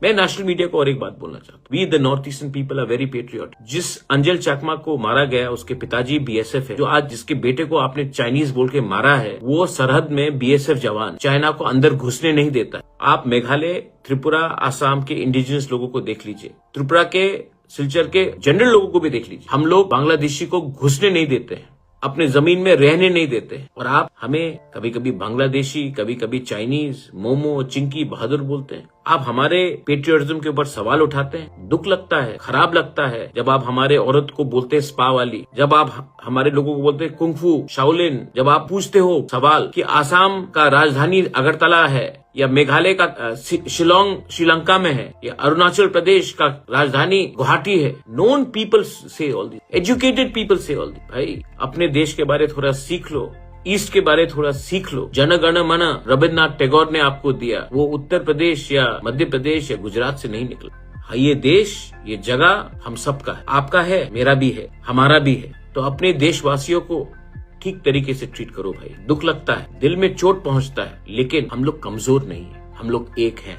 मैं national media को और एक बात बोलना चाहता हूँ, we the north eastern people are very patriotic. जिस अंजल चाकमा को मारा गया उसके पिताजी बीएसएफ है, जो आज जिसके बेटे को आपने चाइनीज बोल के मारा है, वो सरहद में बीएसएफ जवान चाइना को अंदर घुसने नहीं देता। आप मेघालय, त्रिपुरा, आसाम के इंडिजिनस लोगों को देख लीजिए, त्रिपुरा के, सिलचर के जनरल लोगों को भी देख लीजिए। हम लोग बांग्लादेशी को घुसने नहीं देते हैं, अपने जमीन में रहने नहीं देते, और आप हमें कभी कभी बांग्लादेशी, कभी कभी चाइनीज, मोमो, चिंकी, बहादुर बोलते हैं। आप हमारे पेट्रियटिज्म के ऊपर सवाल उठाते हैं। दुख लगता है, खराब लगता है जब आप हमारे औरत को बोलते हैं स्पा वाली, जब आप हमारे लोगों को बोलते हैं कुंफू, शाओलिन, जब आप पूछते हो सवाल कि आसाम का राजधानी अगरतला है या मेघालय का शिलोंग श्रीलंका में है या अरुणाचल प्रदेश का राजधानी गुवाहाटी है। नोन पीपल से ऑल दिस, एजुकेटेड पीपल से ऑल दिस। भाई अपने देश के बारे थोड़ा सीख लो, ईस्ट के बारे थोड़ा सीख लो। जन गण मन रविन्द्रनाथ टैगोर ने आपको दिया, वो उत्तर प्रदेश या मध्य प्रदेश या गुजरात से नहीं निकला। हाँ, ये देश, ये जगह हम सबका है, आपका है, मेरा भी है, हमारा भी है। तो अपने देशवासियों को ठीक तरीके से ट्रीट करो भाई। दुख लगता है, दिल में चोट पहुंचता है, लेकिन हम लोग कमजोर नहीं है, हम लोग एक हैं।